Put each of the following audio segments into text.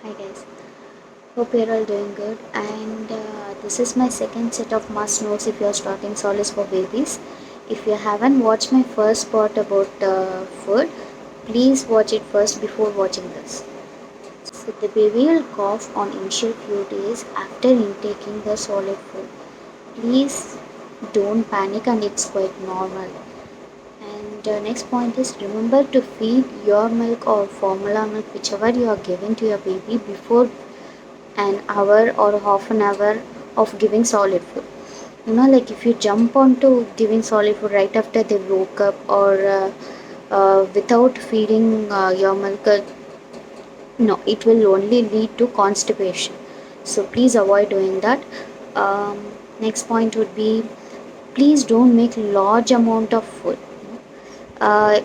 Hi guys, hope you're all doing good. And this is my second set of must notes if you're starting solids for babies. If you haven't watched my first part about food, please watch it first before watching this. So the baby will cough on initial few days after intaking the solid food. Please don't panic, and it's quite normal. And next point is remember to feed your milk or formula milk, whichever you are giving to your baby, before an hour or half an hour of giving solid food. Like if you jump onto giving solid food right after they woke up, or without feeding your milk, no, it will only lead to constipation. So please avoid doing that. um, Next point would be, please don't make large amount of food. uh,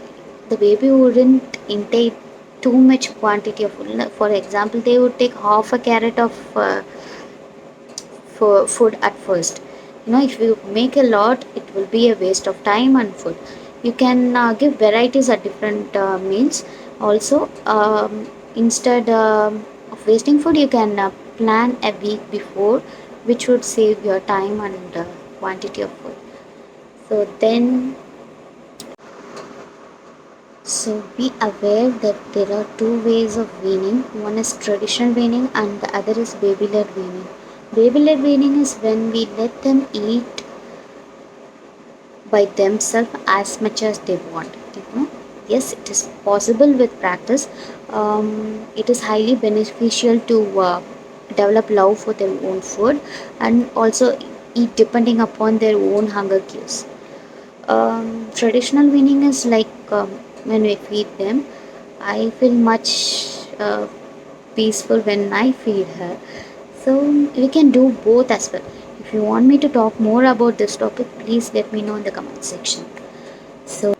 the baby wouldn't intake too much quantity of food. For example, they would take half a carrot of for food at first. If you make a lot, it will be a waste of time and food. You can give varieties at different meals. Also, instead of wasting food, you can plan a week before, which would save your time and quantity of food. So then, so be aware that there are two ways of weaning. One is traditional weaning and the other is baby led weaning. Baby led weaning is when we let them eat by themselves as much as they want. Yes, it is possible with practice. It is highly beneficial to develop love for their own food and also eat depending upon their own hunger cues. Traditional weaning is like, when we feed them, I feel much peaceful when I feed her. So we can do both as well. If you want me to talk more about this topic, please let me know in the comment section. So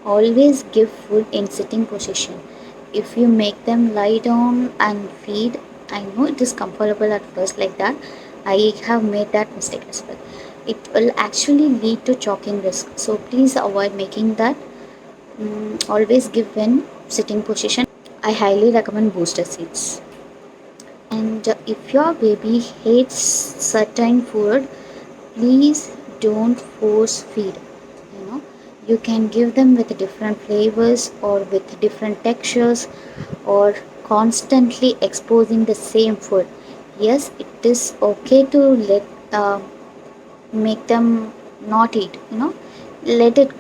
always give food in sitting position. If you make them lie down and feed, I know it is comfortable at first like that. I have made that mistake as well. It will actually lead to choking risk. So please avoid making that. Always give in sitting position. I highly recommend booster seats. And if your baby hates certain food, please don't force feed. You know, you can give them with different flavors or with different textures, or constantly exposing the same food. Yes, it is okay to uh, make them not eat. Let it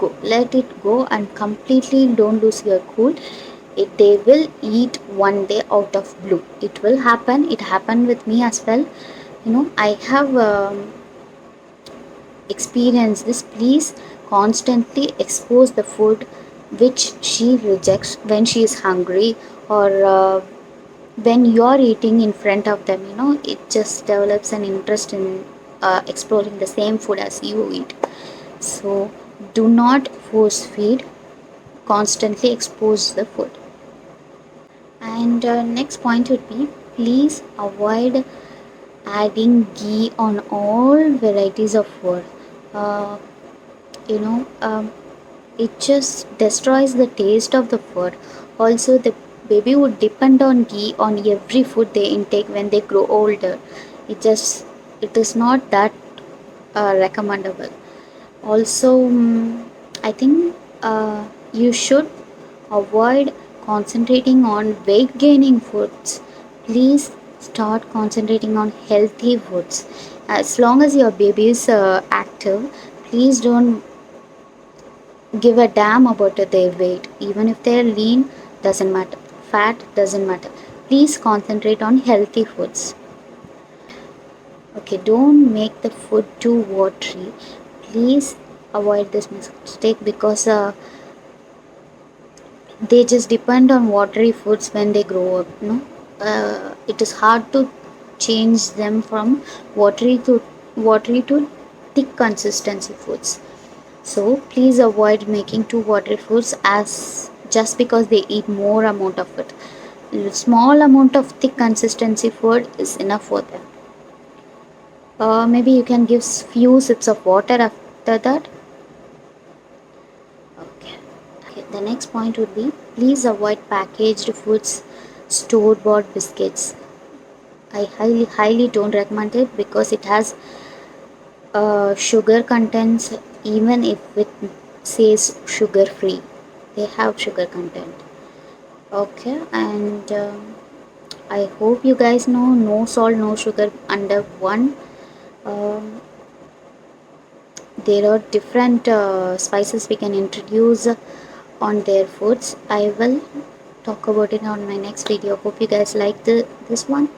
go and completely don't lose your cool. They will eat one day out of blue. It will happen. It happened with me as well. I have experienced this. Please constantly expose the food which she rejects when she is hungry, or when you're eating in front of them. It just develops an interest in exploring the same food as you eat. So do not force feed, constantly expose the food. And next point would be, please avoid adding ghee on all varieties of food. Uh, you know, um, it just destroys the taste of the food. Also, the baby would depend on ghee on every food they intake when they grow older. It is not that recommendable. Also, I think you should avoid concentrating on weight gaining foods. Please start concentrating on healthy foods. As long as your baby is active, please don't give a damn about their weight. Even if they're lean, doesn't matter. Fat doesn't matter. Please concentrate on healthy foods. Okay, don't make the food too watery. Please avoid this mistake, because they just depend on watery foods when they grow up. It is hard to change them from watery to thick consistency foods. So please avoid making too watery foods, as just because they eat more amount of it. Small amount of thick consistency food is enough for them. Maybe you can give few sips of water after that. Okay. The next point would be, please avoid packaged foods store bought biscuits. I highly don't recommend it because it has sugar contents, even if it says sugar free, they have sugar content. Okay, and I hope you guys know no salt, no sugar under one. Um, there are different spices we can introduce on their foods. I will talk about it on my next video. Hope you guys like this one.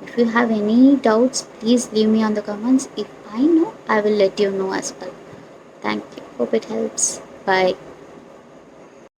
If you have any doubts, please leave me on the comments. If I know, I will let you know as well. Thank you. Hope it helps. Bye.